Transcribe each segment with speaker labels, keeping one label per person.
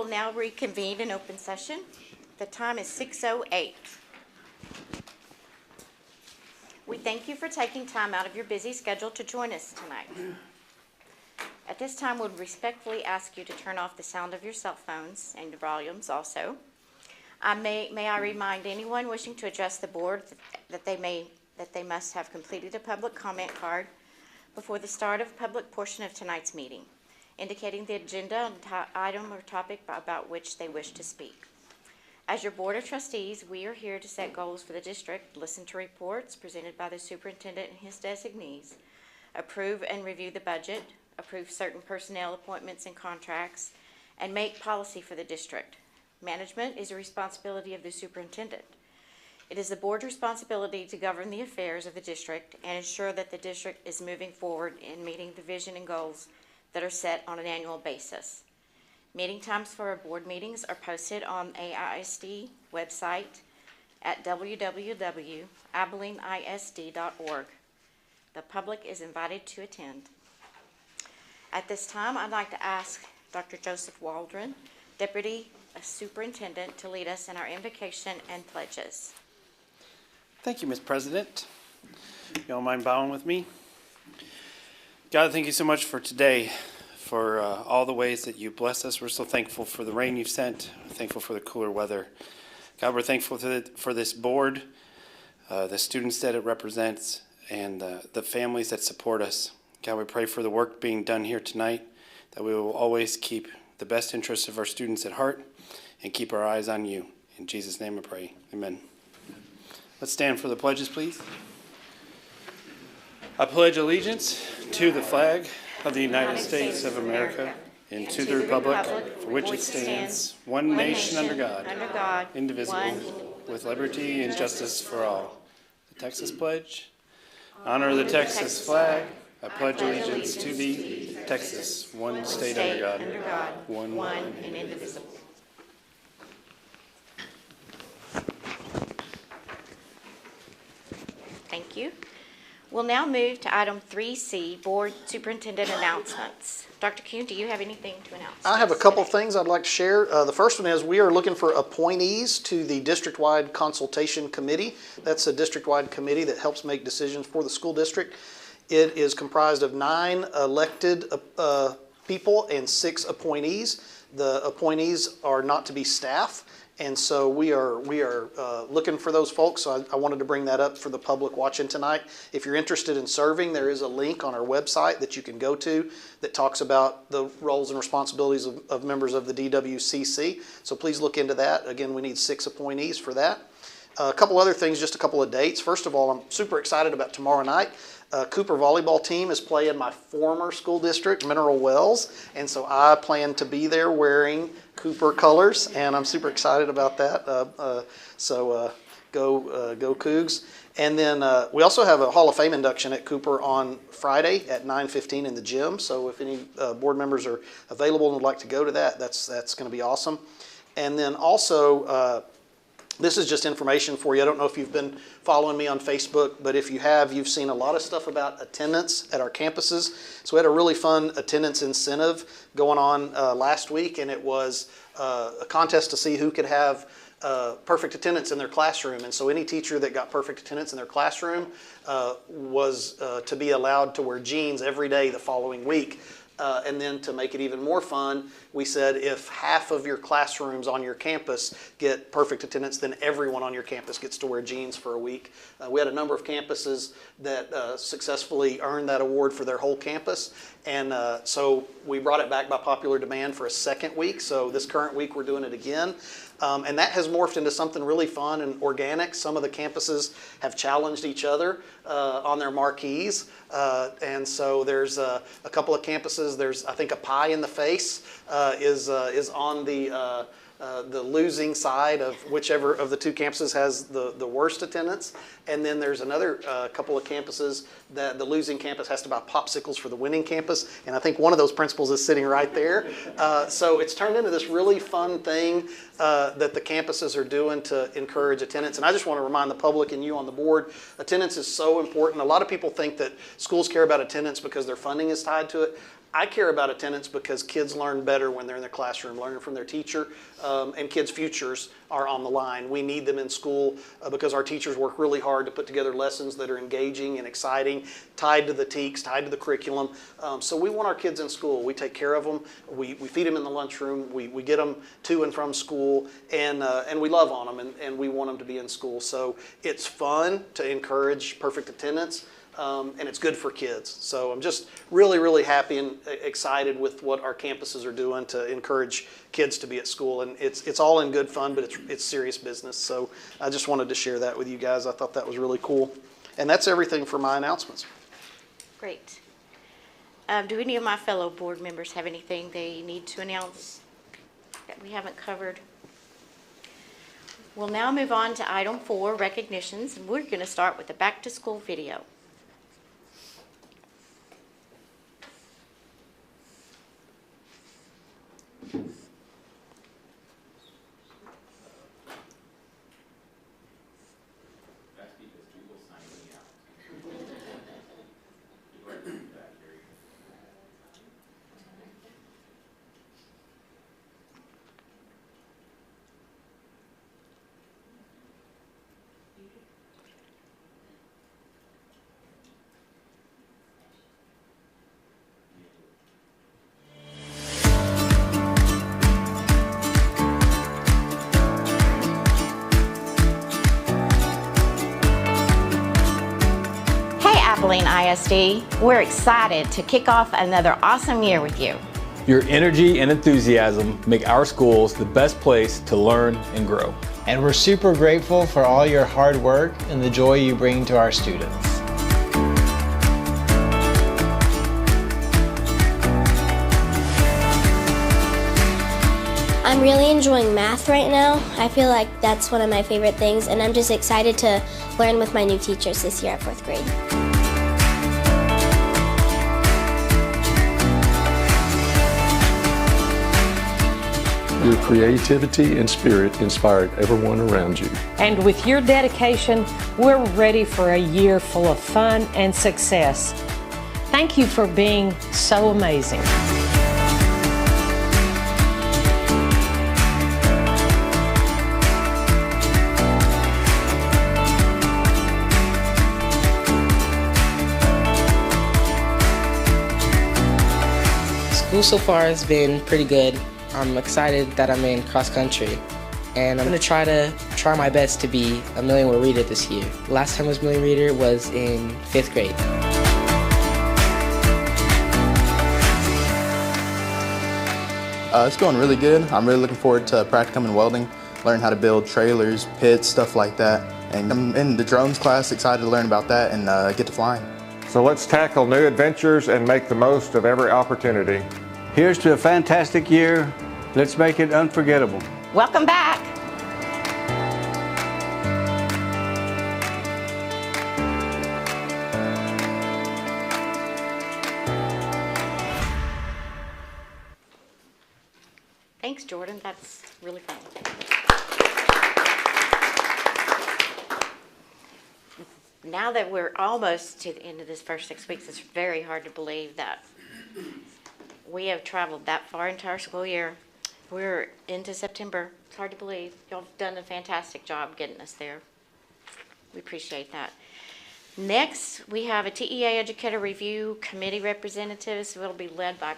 Speaker 1: will now reconvene in open session. The time is 6:08. We thank you for taking time out of your busy schedule to join us tonight. At this time, we would respectfully ask you to turn off the sound of your cell phones and your volumes also. May I remind anyone wishing to address the board that they must have completed a public comment card before the start of the public portion of tonight's meeting, indicating the agenda item or topic about which they wish to speak. As your Board of Trustees, we are here to set goals for the district, listen to reports presented by the superintendent and his designees, approve and review the budget, approve certain personnel appointments and contracts, and make policy for the district. Management is a responsibility of the superintendent. It is the board's responsibility to govern the affairs of the district and ensure that the district is moving forward in meeting the vision and goals that are set on an annual basis. Meeting times for our board meetings are posted on AISD website at www.abileneisd.org. The public is invited to attend. At this time, I'd like to ask Dr. Joseph Waldron, Deputy Superintendent, to lead us in our invocation and pledges.
Speaker 2: Thank you, Ms. President. You don't mind bowing with me? God, thank you so much for today, for all the ways that you bless us. We're so thankful for the rain you've sent. We're thankful for the cooler weather. God, we're thankful for this board, the students that it represents, and the families that support us. God, we pray for the work being done here tonight, that we will always keep the best interests of our students at heart and keep our eyes on you. In Jesus' name I pray. Amen. Let's stand for the pledges, please. I pledge allegiance to the flag of the United States of America and to the republic for which it stands, one nation under God, indivisible, with liberty and justice for all. The Texas Pledge. Honor the Texas flag. I pledge allegiance to thee, Texas, one state under God, one and indivisible.
Speaker 1: Thank you. We'll now move to item 3C, Board Superintendent Announcements. Dr. Kuhn, do you have anything to announce?
Speaker 3: I have a couple things I'd like to share. The first one is we are looking for appointees to the district-wide consultation committee. That's a district-wide committee that helps make decisions for the school district. It is comprised of 9 elected people and 6 appointees. The appointees are not to be staff, and so we are looking for those folks. So I wanted to bring that up for the public watching tonight. If you're interested in serving, there is a link on our website that you can go to that talks about the roles and responsibilities of members of the DWCC. So please look into that. Again, we need 6 appointees for that. A couple other things, just a couple of dates. First of all, I'm super excited about tomorrow night. Cooper volleyball team is playing my former school district, Mineral Wells, and so I plan to be there wearing Cooper colors, and I'm super excited about that. Go Cougs. And then we also have a Hall of Fame induction at Cooper on Friday at 9:15 in the gym. So if any board members are available and would like to go to that, that's going to be awesome. And then also, this is just information for you. I don't know if you've been following me on Facebook, but if you have, you've seen a lot of stuff about attendance at our campuses. So we had a really fun attendance incentive going on last week, and it was a contest to see who could have perfect attendance in their classroom. And so any teacher that got perfect attendance in their classroom was to be allowed to wear jeans every day the following week. And then to make it even more fun, we said if half of your classrooms on your campus get perfect attendance, then everyone on your campus gets to wear jeans for a week. We had a number of campuses that successfully earned that award for their whole campus. And so we brought it back by popular demand for a second week. So this current week we're doing it again. And that has morphed into something really fun and organic. Some of the campuses have challenged each other on their marquees. And so there's a couple of campuses. There's, I think, a pie in the face is on the losing side of whichever of the 2 campuses has the worst attendance. And then there's another couple of campuses that the losing campus has to buy popsicles for the winning campus. And I think one of those principals is sitting right there. So it's turned into this really fun thing that the campuses are doing to encourage attendance. And I just want to remind the public and you on the board, attendance is so important. A lot of people think that schools care about attendance because their funding is tied to it. I care about attendance because kids learn better when they're in their classroom, learning from their teacher, and kids' futures are on the line. We need them in school because our teachers work really hard to put together lessons that are engaging and exciting, tied to the TEKS, tied to the curriculum. So we want our kids in school. We take care of them. We feed them in the lunchroom. We get them to and from school, and we love on them, and we want them to be in school. So it's fun to encourage perfect attendance. And it's good for kids. So I'm just really, really happy and excited with what our campuses are doing to encourage kids to be at school. And it's all in good fun, but it's serious business. So I just wanted to share that with you guys. I thought that was really cool. And that's everything for my announcements.
Speaker 1: Great. Do any of my fellow board members have anything they need to announce that we haven't covered? We'll now move on to item 4, recognitions, and we're going to start with the back to school video. Abilene ISD, we're excited to kick off another awesome year with you.
Speaker 4: Your energy and enthusiasm make our schools the best place to learn and grow.
Speaker 5: And we're super grateful for all your hard work and the joy you bring to our students.
Speaker 6: I'm really enjoying math right now. I feel like that's one of my favorite things, and I'm just excited to learn with my new teachers this year at 4th grade.
Speaker 7: Your creativity and spirit inspired everyone around you.
Speaker 8: And with your dedication, we're ready for a year full of fun and success. Thank you for being so amazing.
Speaker 9: School so far has been pretty good. I'm excited that I'm in cross country, and I'm going to try my best to be a million word reader this year. Last time I was a million reader was in 5th grade.
Speaker 10: It's going really good. I'm really looking forward to practicum and welding, learn how to build trailers, pits, stuff like that. And I'm in the drones class, excited to learn about that and get to flying.
Speaker 11: So let's tackle new adventures and make the most of every opportunity.
Speaker 12: Here's to a fantastic year. Let's make it unforgettable.
Speaker 1: Welcome back. Thanks, Jordan. That's really fun. Now that we're almost to the end of this first 6 weeks, it's very hard to believe that we have traveled that far into our school year. We're into September. It's hard to believe. Y'all have done a fantastic job getting us there. We appreciate that. Next, we have a TEA Educator Review Committee representatives. Will be led by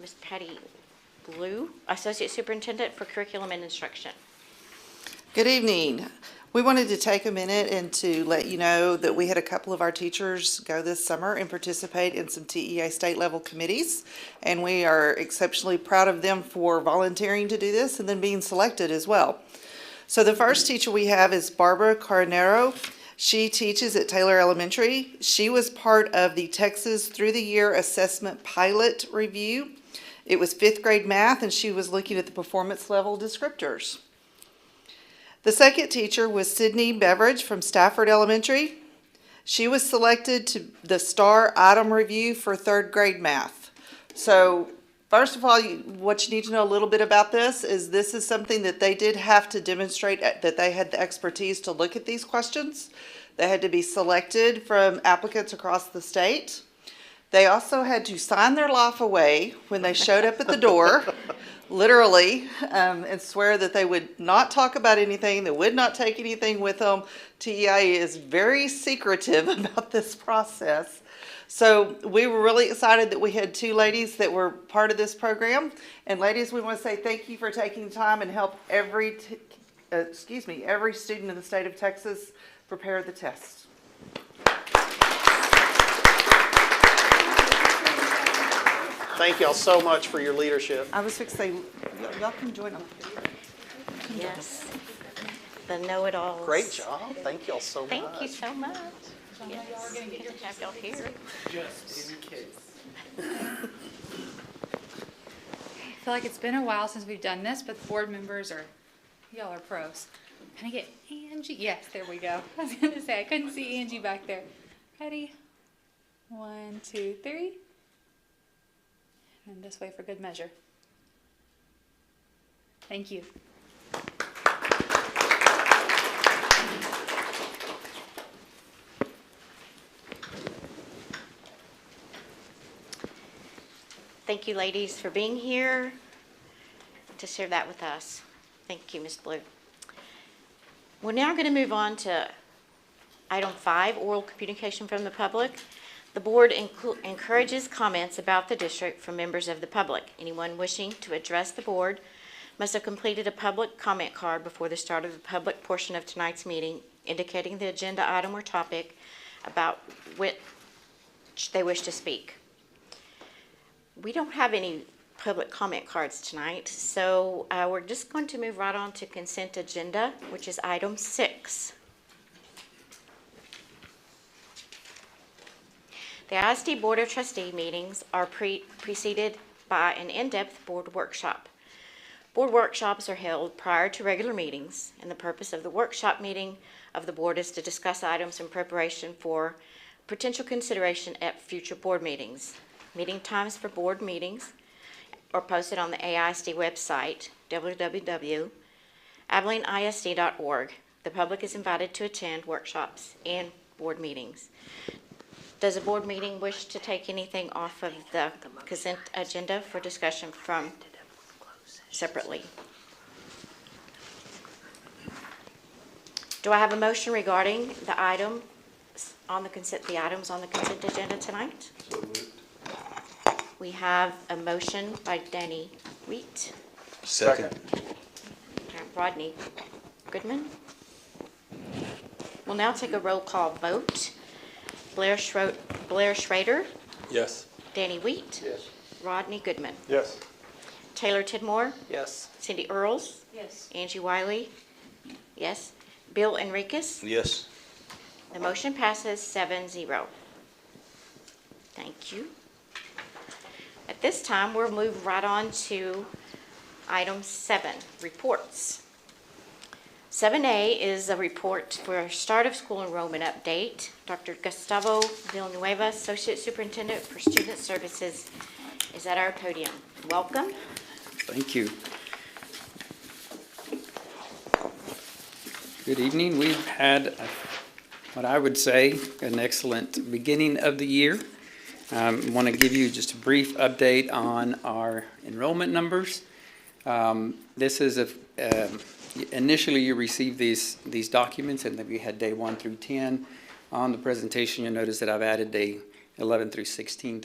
Speaker 1: Ms. Patty Blue, Associate Superintendent for Curriculum and Instruction.
Speaker 13: Good evening. We wanted to take a minute and to let you know that we had a couple of our teachers go this summer and participate in some TEA state level committees. And we are exceptionally proud of them for volunteering to do this and then being selected as well. So the first teacher we have is Barbara Carnero. She teaches at Taylor Elementary. She was part of the Texas Through the Year Assessment Pilot Review. It was 5th grade math, and she was looking at the performance level descriptors. The second teacher was Sydney Beveridge from Stafford Elementary. She was selected to the STAR item review for 3rd grade math. So first of all, what you need to know a little bit about this is something that they did have to demonstrate that they had the expertise to look at these questions. They had to be selected from applicants across the state. They also had to sign their life away when they showed up at the door, literally, and swear that they would not talk about anything, they would not take anything with them. TEI is very secretive about this process. So we were really excited that we had 2 ladies that were part of this program. And ladies, we want to say thank you for taking time and help every student in the state of Texas prepare the test.
Speaker 3: Thank y'all so much for your leadership.
Speaker 13: I was fixing to say, y'all can join them.
Speaker 1: Yes. The know-it-alls.
Speaker 3: Great job. Thank y'all so much.
Speaker 1: Thank you so much. Yes. Good to have y'all here.
Speaker 3: Just in case.
Speaker 14: I feel like it's been a while since we've done this, but the board members y'all are pros. Can I get Angie? Yes, there we go. I was going to say, I couldn't see Angie back there. Ready? 1, 2, 3. And this way for good measure. Thank you.
Speaker 1: Thank you, ladies, for being here to share that with us. Thank you, Ms. Blue. We're now going to move on to item 5, oral communication from the public. The board encourages comments about the district from members of the public. Anyone wishing to address the board must have completed a public comment card before the start of the public portion of tonight's meeting, indicating the agenda item or topic about which they wish to speak. We don't have any public comment cards tonight, so we're just going to move right on to consent agenda, which is item 6. The AISD Board of Trustee meetings are preceded by an in-depth board workshop. Board workshops are held prior to regular meetings, and the purpose of the workshop meeting of the board is to discuss items in preparation for potential consideration at future board meetings. Meeting times for board meetings are posted on the AISD website, www.abileneisd.org. The public is invited to attend workshops and board meetings. Does a board meeting wish to take anything off of the consent agenda for discussion from separately? Do I have a motion regarding the items on the consent agenda tonight?
Speaker 7: So moved.
Speaker 1: We have a motion by Danny Wheat.
Speaker 7: Second.
Speaker 1: Rodney Goodman. We'll now take a roll call vote. Blair Schrader.
Speaker 4: Yes.
Speaker 1: Danny Wheat.
Speaker 7: Yes.
Speaker 1: Rodney Goodman.
Speaker 11: Yes.
Speaker 1: Taylor Tidmore.
Speaker 3: Yes.
Speaker 1: Cindy Earls.
Speaker 14: Yes.
Speaker 1: Angie Wiley. Yes. Bill Enriquez.
Speaker 7: Yes.
Speaker 1: The motion passes 7-0. Thank you. At this time, we'll move right on to item 7, reports. 7A is a report for start of school enrollment update. Dr. Gustavo Villanueva, Associate Superintendent for Student Services, is at our podium. Welcome.
Speaker 15: Thank you. Good evening. We've had what I would say an excellent beginning of the year. I want to give you just a brief update on our enrollment numbers. This is initially you received these documents, and then we had day 1 through 10. On the presentation, you'll notice that I've added day 11 through 16.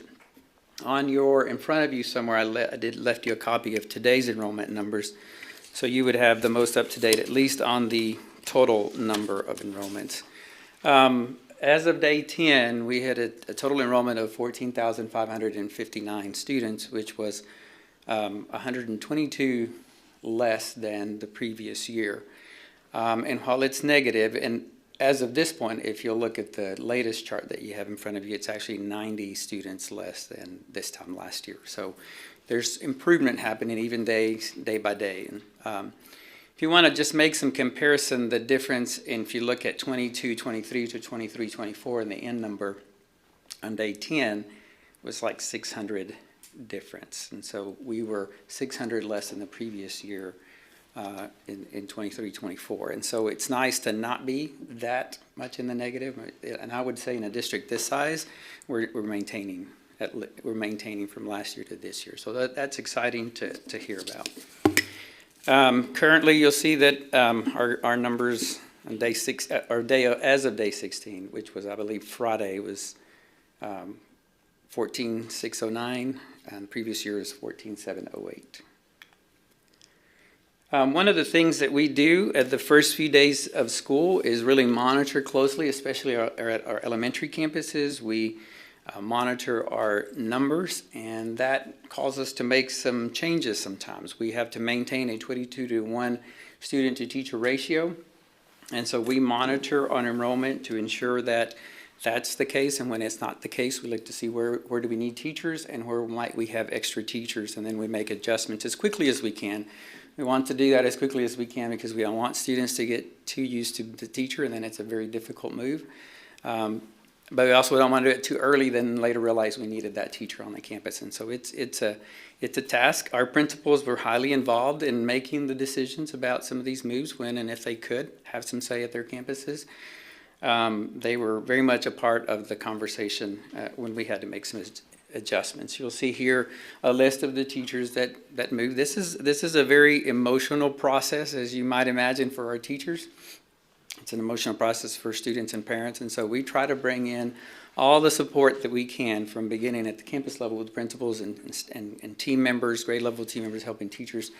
Speaker 15: In front of you somewhere, I left you a copy of today's enrollment numbers, so you would have the most up to date, at least on the total number of enrollments. As of day 10, we had a total enrollment of 14,559 students, which was 122 less than the previous year. And while it's negative, and as of this point, if you'll look at the latest chart that you have in front of you, it's actually 90 students less than this time last year. So there's improvement happening even day by day. And if you want to just make some comparison, the difference if you look at 22-23 to 23-24 and the end number on day 10 was like 600 difference. And so we were 600 less than the previous year in 23-24. And so it's nice to not be that much in the negative. And I would say in a district this size, we're maintaining we're maintaining from last year to this year. So that's exciting to hear about. Currently, you'll see that our numbers on day 6, or as of day 16, which was, I believe, Friday, was 14,609, and previous year is 14,708. One of the things that we do at the first few days of school is really monitor closely, especially at our elementary campuses. We monitor our numbers, and that calls us to make some changes sometimes. We have to maintain a 22-to-1 student-to-teacher ratio, and so we monitor on enrollment to ensure that that's the case, and when it's not the case, we look to see where do we need teachers and where might we have extra teachers, and then we make adjustments as quickly as we can. We want to do that as quickly as we can because we don't want students to get too used to the teacher, and then it's a very difficult move. But we also don't want to do it too early, then later realize we needed that teacher on the campus. And so it's a task. Our principals were highly involved in making the decisions about some of these moves when and if they could have some say at their campuses. They were very much a part of the conversation when we had to make some adjustments. You'll see here a list of the teachers that moved. This is a very emotional process, as you might imagine, for our teachers. It's an emotional process for students and parents, and so we try to bring in all the support that we can from beginning at the campus level with principals and team members, grade level team members, helping teachers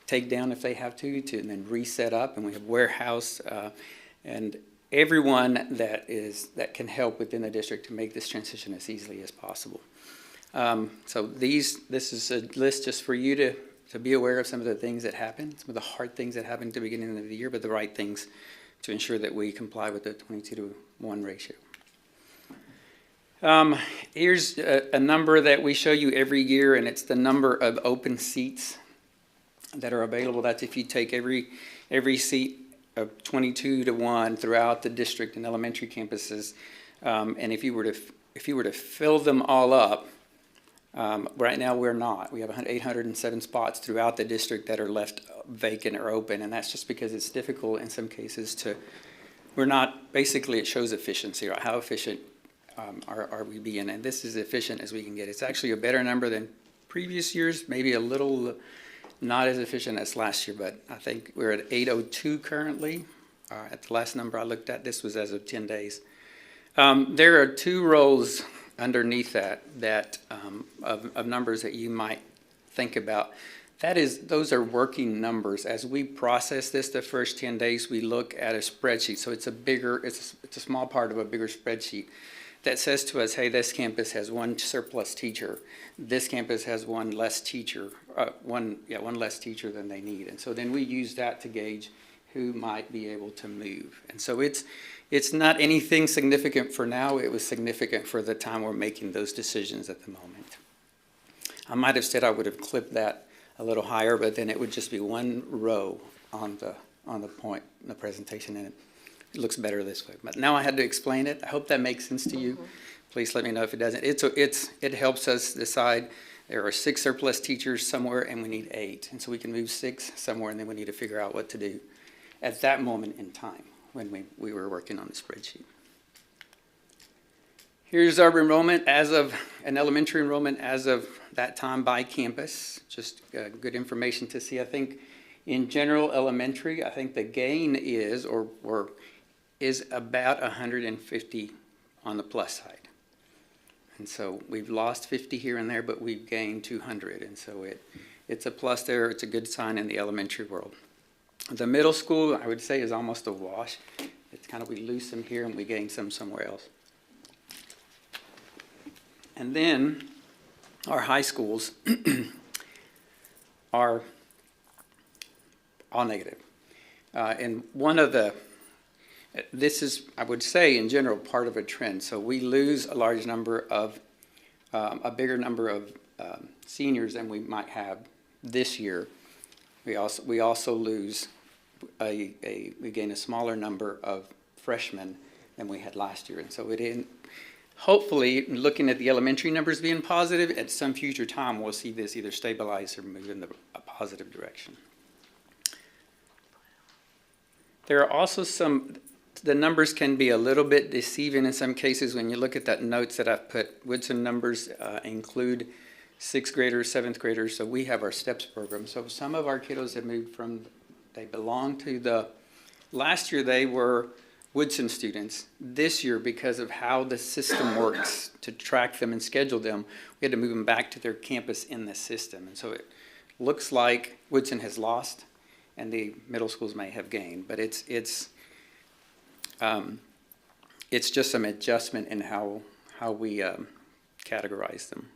Speaker 15: take down if they have to and then reset up. And we have warehouse and everyone that can help within the district to make this transition as easily as possible. So this is a list just for you to be aware of some of the things that happen, some of the hard things that happen at the beginning of the year, but the right things to ensure that we comply with the 22-to-1 ratio. Here's a number that we show you every year, and it's the number of open seats that are available. That's if you take every seat of 22-to-1 throughout the district and elementary campuses, and if you were to fill them all up, right now we're not. We have 807 spots throughout the district that are left vacant or open, and that's just because it's difficult in some cases basically it shows efficiency, right? How efficient are we being? And this is efficient as we can get. It's actually a better number than previous years, maybe a little not as efficient as last year, but I think we're at 802 currently. At the last number I looked at, this was as of 10 days. There are 2 rows underneath that of numbers that you might think about. Those are working numbers. As we process this the first 10 days, we look at a spreadsheet. So it's a small part of a bigger spreadsheet that says to us, hey, this campus has 1 surplus teacher. This campus has 1 less teacher, one less teacher than they need. And so then we use that to gauge who might be able to move. And so it's not anything significant for now. It was significant for the time we're making those decisions at the moment. I might have said I would have clipped that a little higher, but then it would just be 1 row on the point in the presentation, and it looks better this way. But now I had to explain it. I hope that makes sense to you. Please let me know if it doesn't. It helps us decide there are 6 surplus teachers somewhere and we need 8. And so we can move 6 somewhere, and then we need to figure out what to do at that moment in time when we were working on the spreadsheet. Here's our enrollment an elementary enrollment as of that time by campus. Just good information to see. I think in general elementary, I think the gain is about 150 on the plus side. And so we've lost 50 here and there, but we've gained 200. And so it's a plus there. It's a good sign in the elementary world. The middle school, I would say, is almost a wash. It's kind of, we lose some here and we gain some somewhere else. And then our high schools are all negative. And this is, I would say, in general, part of a trend. So we lose a bigger number of seniors than we might have this year. We also lose we gain a smaller number of freshmen than we had last year. And so hopefully, looking at the elementary numbers being positive, at some future time we'll see this either stabilize or move in a positive direction. There are also some the numbers can be a little bit deceiving in some cases. When you look at that notes that I've put, Woodson numbers include 6th graders, 7th graders, so we have our STEPS program. So some of our kiddos have moved from, they belong to last year they were Woodson students. This year, because of how the system works to track them and schedule them, we had to move them back to their campus in the system. And so it looks like Woodson has lost and the middle schools may have gained, but it's just some adjustment in how we categorize them.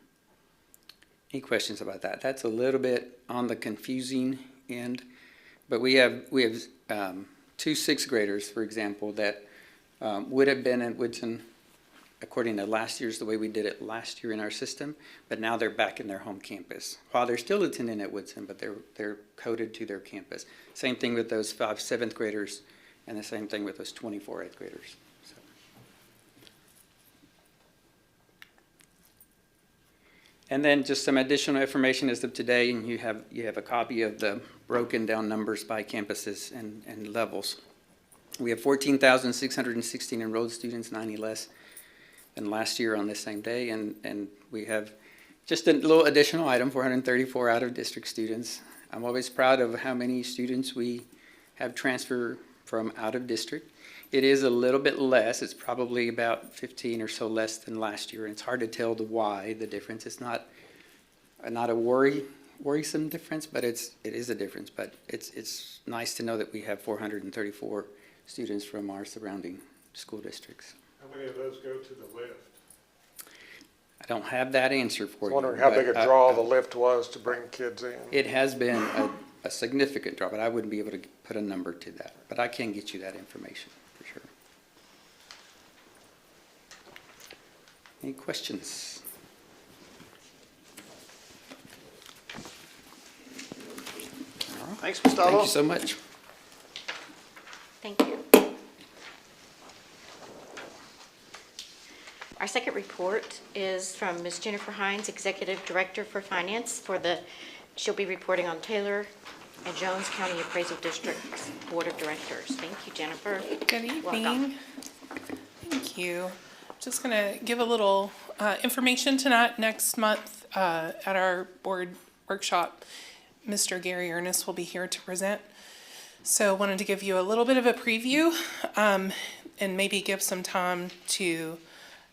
Speaker 15: Any questions about that? That's a little bit on the confusing end, but we have 2 6th graders, for example, that would have been at Woodson according to last year's, the way we did it last year in our system, but now they're back in their home campus. While they're still attending at Woodson, but they're coded to their campus. Same thing with those 5 7th graders, and the same thing with those 24 8th graders. So. And then just some additional information as of today, and you have a copy of the broken down numbers by campuses and levels. We have 14,616 enrolled students, 90 less than last year on this same day, and we have just a little additional item, 434 out-of-district students. I'm always proud of how many students we have transfer from out-of-district. It is a little bit less. It's probably about 15 or so less than last year, and it's hard to tell the why, the difference. It's not a worrisome difference, but it is a difference. But it's nice to know that we have 434 students from our surrounding school districts.
Speaker 11: How many of those go to the lift?
Speaker 15: I don't have that answer for you.
Speaker 11: I was wondering how big a draw the lift was to bring kids in.
Speaker 15: It has been a significant draw, but I wouldn't be able to put a number to that. But I can get you that information for sure. Any questions?
Speaker 3: Thanks, Gustavo.
Speaker 15: Thank you so much.
Speaker 1: Thank you. Our second report is from Ms. Jennifer Hines, Executive Director for Finance she'll be reporting on Taylor and Jones County Appraisal District's Board of Directors. Thank you, Jennifer.
Speaker 16: Good evening.
Speaker 1: Welcome.
Speaker 16: Thank you. Just going to give a little information tonight. Next month at our board workshop, Mr. Gary Ernest will be here to present. So wanted to give you a little bit of a preview and maybe give some time to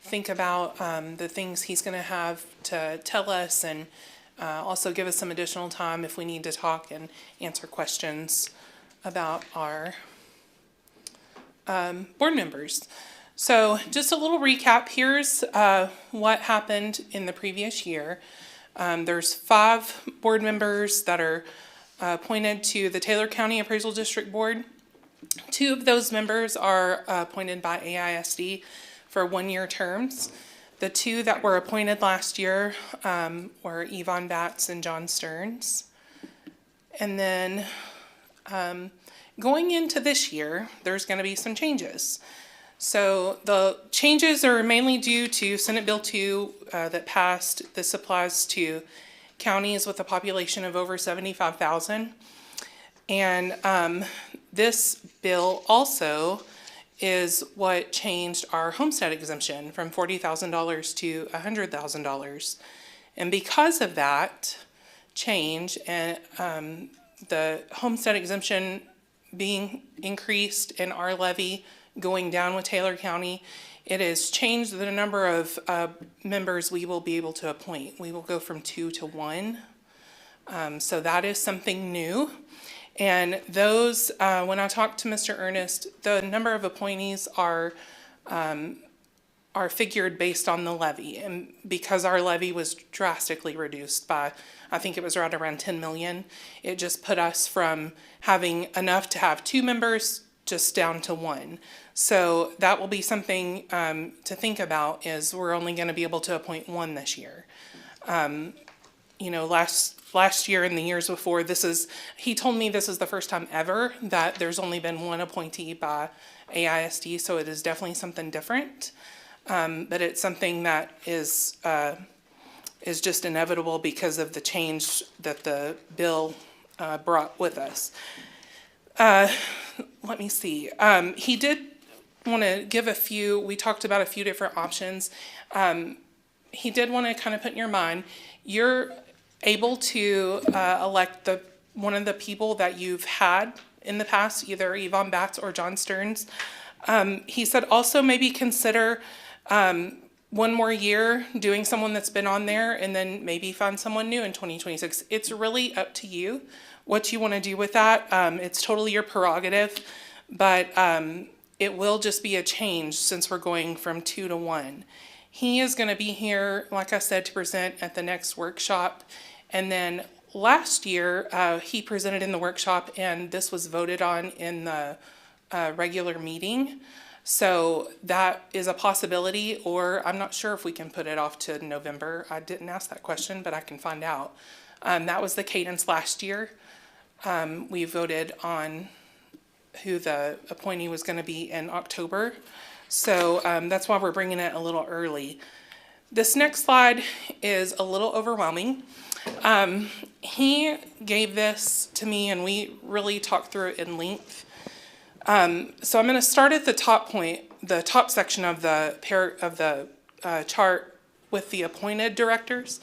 Speaker 16: think about the things he's going to have to tell us, and also give us some additional time if we need to talk and answer questions about our board members. So just a little recap. Here's what happened in the previous year. There's 5 board members that are appointed to the Taylor County Appraisal District Board. 2 of those members are appointed by AISD for 1-year terms. The 2 that were appointed last year were Yvonne Batts and John Stearns. And then going into this year, there's going to be some changes. So the changes are mainly due to Senate Bill 2 that passed. This applies to counties with a population of over 75,000. And this bill also is what changed our homestead exemption from $40,000 to $100,000. And because of that change and the homestead exemption being increased and our levy going down with Taylor County, it has changed the number of members we will be able to appoint. We will go from 2 to 1. So that is something new. And those, when I talked to Mr. Ernest, the number of appointees are figured based on the levy. And because our levy was drastically reduced by, I think it was right around 10 million, it just put us from having enough to have 2 members just down to 1. So that will be something to think about, is we're only going to be able to appoint 1 this year. You know, last year and the years before, he told me this is the first time ever that there's only been 1 appointee by AISD, so it is definitely something different. But it's something that is just inevitable because of the change that the bill brought with us. Let me see. He did want to give we talked about a few different options. He did want to kind of put in your mind, you're able to elect one of the people that you've had in the past, either Yvonne Batts or John Stearns. He said also maybe consider one more year doing someone that's been on there and then maybe find someone new in 2026. It's really up to you what you want to do with that. It's totally your prerogative, but it will just be a change since we're going from 2 to 1. He is going to be here, like I said, to present at the next workshop. And then last year, he presented in the workshop and this was voted on in the regular meeting. So that is a possibility, or I'm not sure if we can put it off to November. I didn't ask that question, but I can find out. That was the cadence last year. We voted on who the appointee was going to be in October. So that's why we're bringing it a little early. This next slide is a little overwhelming. He gave this to me and we really talked through it in length. So I'm going to start at the top point, the top section of the chart with the appointed directors.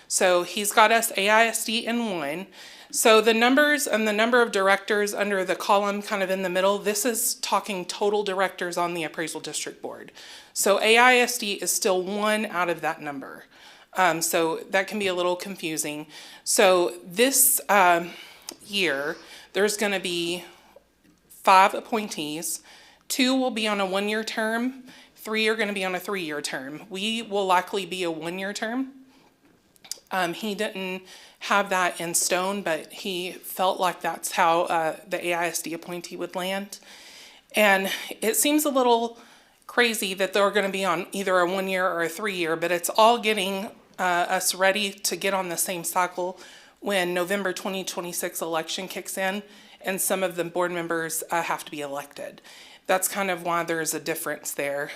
Speaker 16: So he's got us AISD in 1. So the numbers and the number of directors under the column kind of in the middle, this is talking total directors on the appraisal district board. So AISD is still 1 out of that number. So that can be a little confusing. So this year, there's going to be 5 appointees. 2 will be on a 1-year term. 3 are going to be on a 3-year term. We will likely be a 1-year term. He didn't have that in stone, but he felt like that's how the AISD appointee would land. And it seems a little crazy that they're going to be on either a 1-year or a 3-year, but it's all getting us ready to get on the same cycle when November 2026 election kicks in and some of the board members have to be elected. That's kind of why there's a difference there.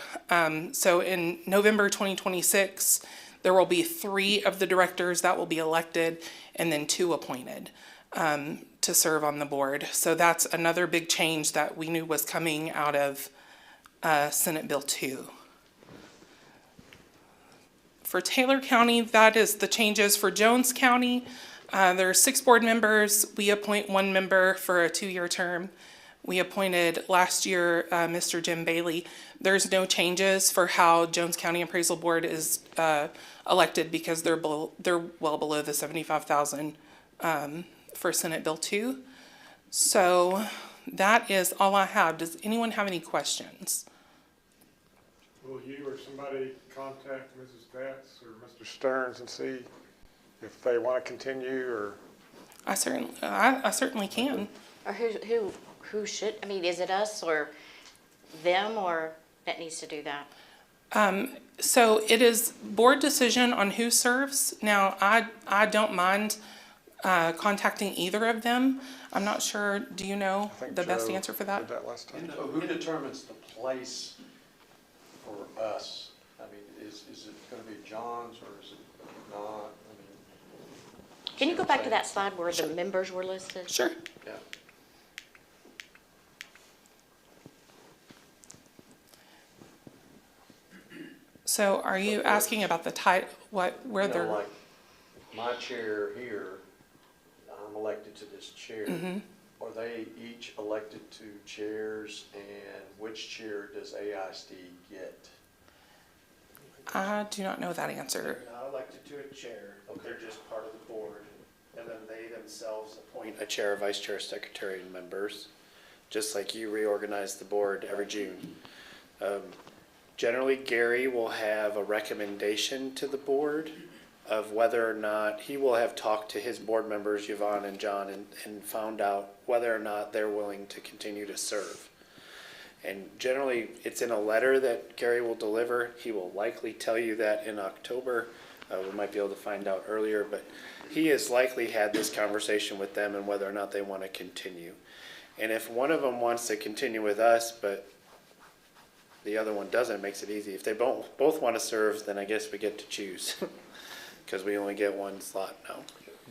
Speaker 16: So in November 2026, there will be 3 of the directors that will be elected and then 2 appointed to serve on the board. So that's another big change that we knew was coming out of Senate Bill 2. For Taylor County, that is the changes. For Jones County, there are 6 board members. We appoint 1 member for a 2-year term. We appointed last year Mr. Jim Bailey. There's no changes for how Jones County Appraisal Board is elected because they're well below the $75,000 for Senate Bill 2. So that is all I have. Does anyone have any questions?
Speaker 11: Will you or somebody contact Mrs. Batts or Mr. Stearns and see if they want to continue, or?
Speaker 16: I certainly can.
Speaker 1: Or who should, I mean, is it us or them or that needs to do that?
Speaker 16: So it is board decision on who serves. Now, I don't mind contacting either of them. I'm not sure, do you know the best answer for that?
Speaker 11: Last time.
Speaker 17: Who determines the place for us? I mean, is it going to be John's or is it not? I mean,
Speaker 1: Can you go back to that slide where the members were listed?
Speaker 16: Sure.
Speaker 17: Yeah.
Speaker 16: So are you asking about the type, where they're?
Speaker 17: Like my chair here, I'm elected to this chair.
Speaker 16: Mm-hmm.
Speaker 17: Are they each elected to chairs, and which chair does AISD get?
Speaker 16: I do not know that answer.
Speaker 2: They're not elected to a chair. They're just part of the board. And then they themselves appoint a chair, vice chair, secretary, and members, just like you reorganize the board every June. Generally, Gary will have a recommendation to the board of whether or not, he will have talked to his board members, Yvonne and John, and found out whether or not they're willing to continue to serve. And generally, it's in a letter that Gary will deliver. He will likely tell you that in October. We might be able to find out earlier, but he has likely had this conversation with them and whether or not they want to continue. And if one of them wants to continue with us, but the other one doesn't, it makes it easy. If they both want to serve, then I guess we get to choose because we only get one slot now.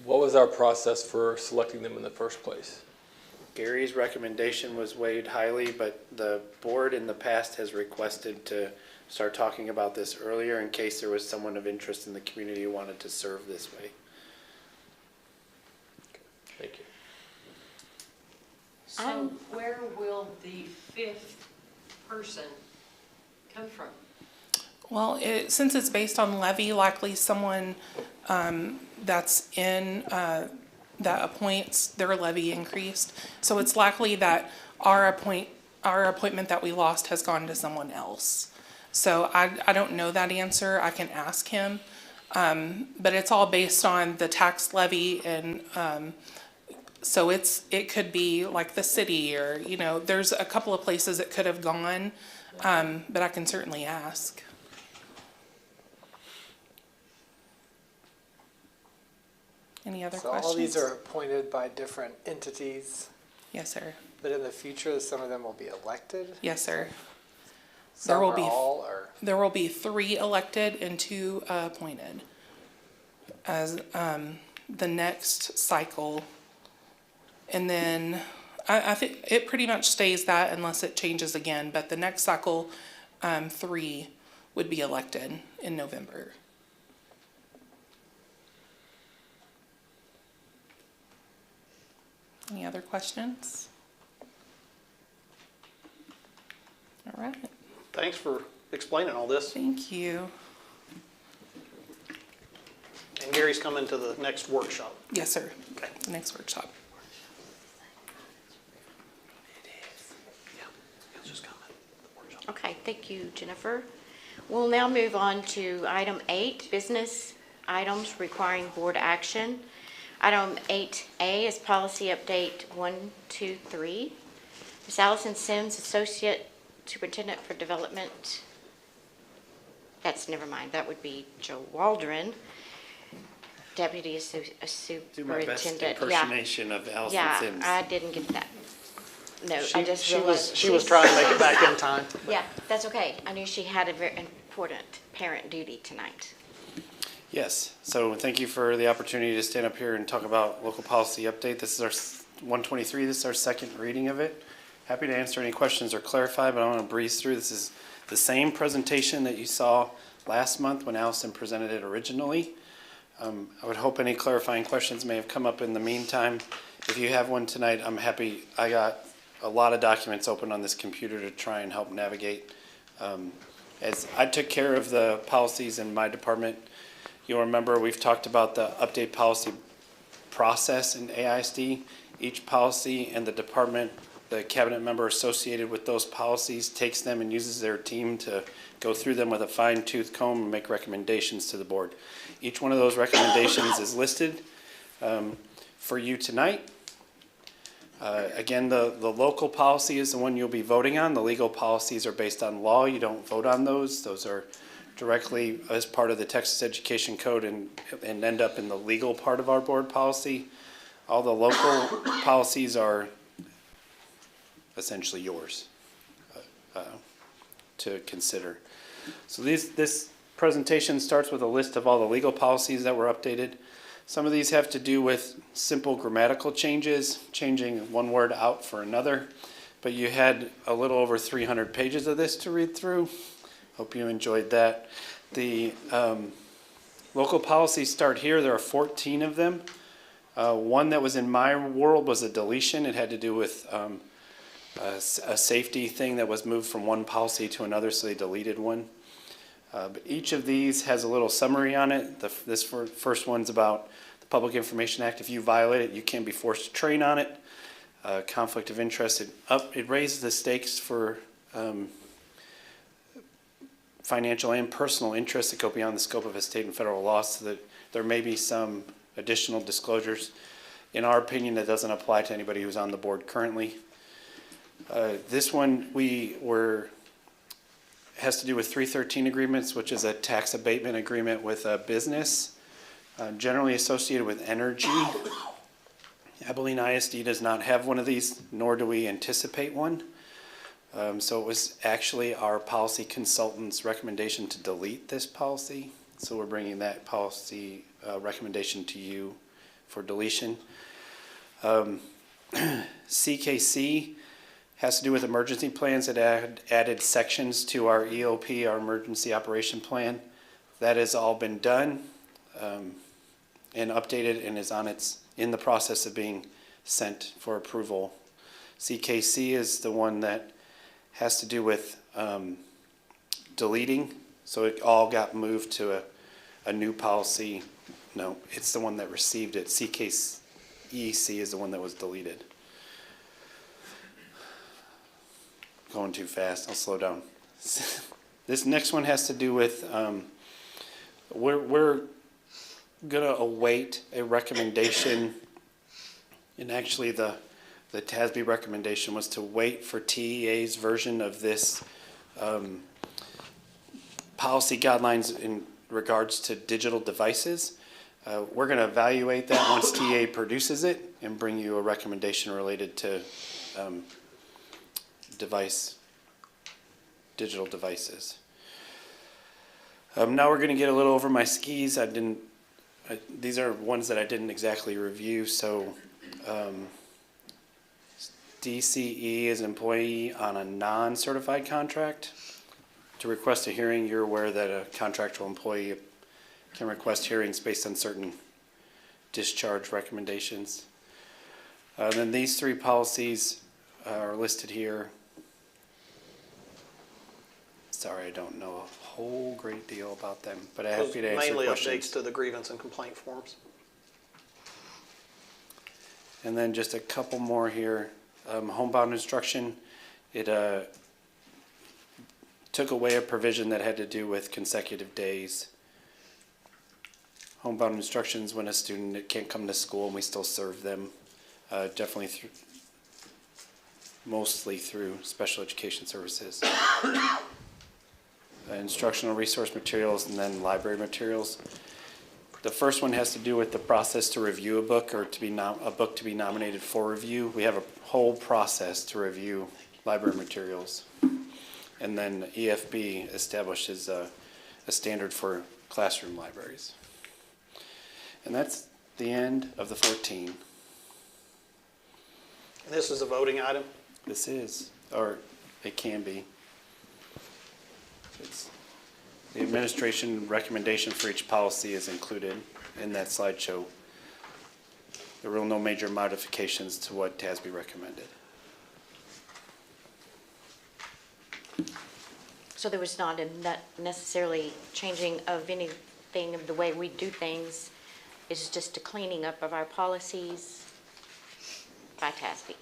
Speaker 4: What was our process for selecting them in the first place?
Speaker 2: Gary's recommendation was weighed highly, but the board in the past has requested to start talking about this earlier in case there was someone of interest in the community who wanted to serve this way.
Speaker 17: Thank you.
Speaker 8: So where will the fifth person come from?
Speaker 16: Well, since it's based on levy, likely someone that's in, that appoints their levy increased. So it's likely that our appointment that we lost has gone to someone else. So I don't know that answer. I can ask him. But it's all based on the tax levy, and so it could be like the city, or, you know, there's a couple of places it could have gone, but I can certainly ask. Any other
Speaker 5: So
Speaker 16: questions?
Speaker 5: all these are appointed by different entities,
Speaker 16: Yes, sir.
Speaker 5: but in the future, some of them will be elected?
Speaker 16: Yes, sir.
Speaker 5: Some or all, or?
Speaker 16: There will be 3 elected and 2 appointed as the next cycle. And then I think it pretty much stays that unless it changes again, but the next cycle, 3 would be elected in November. Any other questions? All right.
Speaker 3: Thanks for explaining all this.
Speaker 16: Thank you.
Speaker 3: And Gary's coming to the next workshop.
Speaker 16: Yes, sir.
Speaker 3: Okay.
Speaker 16: The next workshop.
Speaker 1: Okay, thank you, Jennifer. We'll now move on to item 8, business items requiring board action. Item 8A is policy update 123. Ms. Allison Sims, Associate Superintendent for Development. Never mind, that would be Joe Waldron, Deputy Superintendent.
Speaker 2: Do my best impersonation of Allison Sims.
Speaker 1: Yeah, I didn't get that. No,
Speaker 3: She,
Speaker 1: I just
Speaker 3: she
Speaker 1: realized.
Speaker 3: was trying to make it back in time.
Speaker 1: Yeah, that's okay. I knew she had a very important parent duty tonight.
Speaker 2: Yes, so thank you for the opportunity to stand up here and talk about local policy update. This is our 123, this is our second reading of it. Happy to answer any questions or clarify, but I want to breeze through. This is the same presentation that you saw last month when Allison presented it originally. I would hope any clarifying questions may have come up in the meantime. If you have one tonight, I'm happy. I got a lot of documents open on this computer to try and help navigate. As I took care of the policies in my department, you'll remember we've talked about the update policy process in AISD. Each policy and the department, the cabinet member associated with those policies takes them and uses their team to go through them with a fine-tooth comb and make recommendations to the board. Each one of those recommendations is listed for you tonight. Again, the local policy is the one you'll be voting on. The legal policies are based on law. You don't vote on those. Those are directly as part of the Texas Education Code and end up in the legal part of our board policy. All the local policies are essentially yours to consider. So this presentation starts with a list of all the legal policies that were updated. Some of these have to do with simple grammatical changes, changing one word out for another, but you had a little over 300 pages of this to read through. Hope you enjoyed that. The local policies start here. There are 14 of them. One that was in my world was a deletion. It had to do with a safety thing that was moved from one policy to another, so they deleted one. But each of these has a little summary on it. This first one's about the Public Information Act. If you violate it, you can be forced to train on it. Conflict of interest, it raises the stakes for financial and personal interests that go beyond the scope of a state and federal law, so that there may be some additional disclosures. In our opinion, that doesn't apply to anybody who's on the board currently. This one has to do with 313 agreements, which is a tax abatement agreement with a business, generally associated with energy. Abilene ISD does not have one of these, nor do we anticipate one. So it was actually our policy consultant's recommendation to delete this policy. So we're bringing that policy recommendation to you for deletion. CKC has to do with emergency plans. It added sections to our EOP, our Emergency Operation Plan. That has all been done and updated and is in the process of being sent for approval. CKC is the one that has to do with deleting, so it all got moved to a new policy. No, it's the one that received it. CKEC is the one that was deleted. Going too fast, I'll slow down. This next one has to do with, we're gonna await a recommendation, and actually the TASB recommendation was to wait for TEA's version of this policy guidelines in regards to digital devices. We're going to evaluate that once TA produces it and bring you a recommendation related to digital devices. Now we're going to get a little over my skis. These are ones that I didn't exactly review. So DCE is an employee on a non-certified contract. To request a hearing, you're aware that a contractual employee can request hearings based on certain discharge recommendations. Then these three policies are listed here. Sorry, I don't know a whole great deal about them, but I'm happy to answer
Speaker 3: mainly
Speaker 2: questions.
Speaker 3: updates to the grievance and complaint forms.
Speaker 2: And then just a couple more here. Homebound instruction, it took away a provision that had to do with consecutive days. Homebound instructions when a student can't come to school and we still serve them, definitely mostly through special education services. Instructional resource materials and then library materials. The first one has to do with the process to review a book or a book to be nominated for review. We have a whole process to review library materials. And then EFB establishes a standard for classroom libraries. And that's the end of the 14.
Speaker 3: And this is a voting item?
Speaker 2: This is, or it can be. It's, the administration recommendation for each policy is included in that slideshow. There were no major modifications to what TASB recommended.
Speaker 1: So there was not necessarily changing of anything of the way we do things. It's just a cleaning up of our policies by TASB.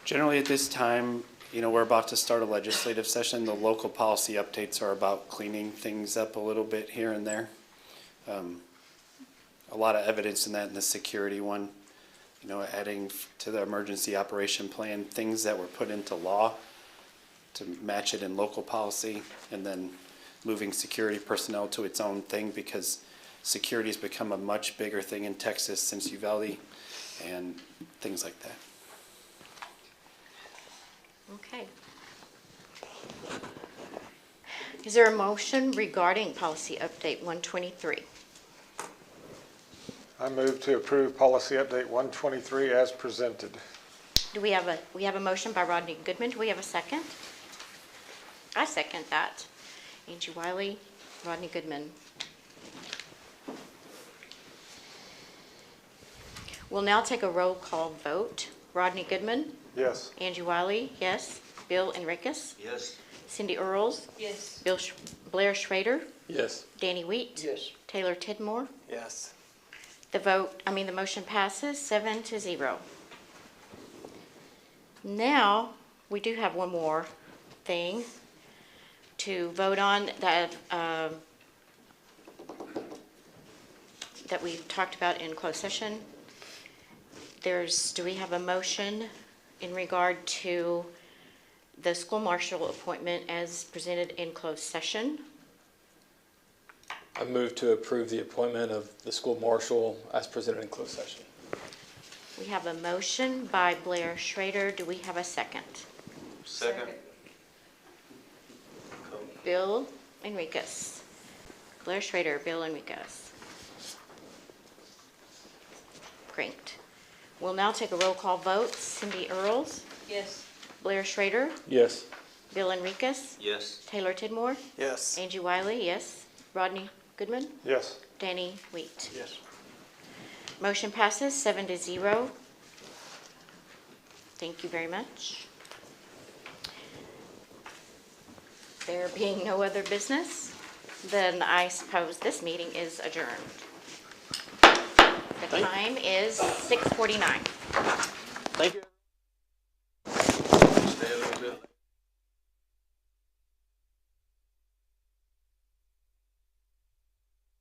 Speaker 2: Generally at this time, we're about to start a legislative session. The local policy updates are about cleaning things up a little bit here and there. A lot of evidence in that in the security one, adding to the emergency operation plan, things that were put into law to match it in local policy, and then moving security personnel to its own thing because security has become a much bigger thing in Texas since Uvalde and things like that.
Speaker 1: Okay. Is there a motion regarding policy update 123?
Speaker 11: I move to approve policy update 123 as presented.
Speaker 1: Do we have a motion by Rodney Goodman? Do we have a second? I second that. Angie Wiley, Rodney Goodman. We'll now take a roll call vote. Rodney Goodman?
Speaker 11: Yes.
Speaker 1: Angie Wiley, yes. Bill Enriquez?
Speaker 17: Yes.
Speaker 1: Cindy Earls?
Speaker 14: Yes.
Speaker 1: Blair Schrader?
Speaker 4: Yes.
Speaker 1: Danny Wheat?
Speaker 17: Yes.
Speaker 1: Taylor Tidmore?
Speaker 3: Yes.
Speaker 1: The motion passes 7-0. Now, we do have one more thing to vote on that we talked about in closed session. Do we have a motion in regard to the school marshal appointment as presented in closed session?
Speaker 4: I move to approve the appointment of the school marshal as presented in closed session.
Speaker 1: We have a motion by Blair Schrader. Do we have a second?
Speaker 17: Second.
Speaker 1: Bill Enriquez. Blair Schrader, Bill Enriquez. Great. We'll now take a roll call vote. Cindy Earls,
Speaker 14: Yes.
Speaker 1: Blair Schrader,
Speaker 4: Yes.
Speaker 1: Bill Enriquez,
Speaker 18: Yes.
Speaker 1: Taylor Tidmore,
Speaker 3: Yes.
Speaker 1: Angie Wiley, yes. Rodney Goodman,
Speaker 11: Yes.
Speaker 1: Danny Wheat.
Speaker 17: Yes.
Speaker 1: Motion passes 7-0. Thank you very much. There being no other business, then I suppose this meeting is adjourned. The time is 6:49.
Speaker 3: Thank you.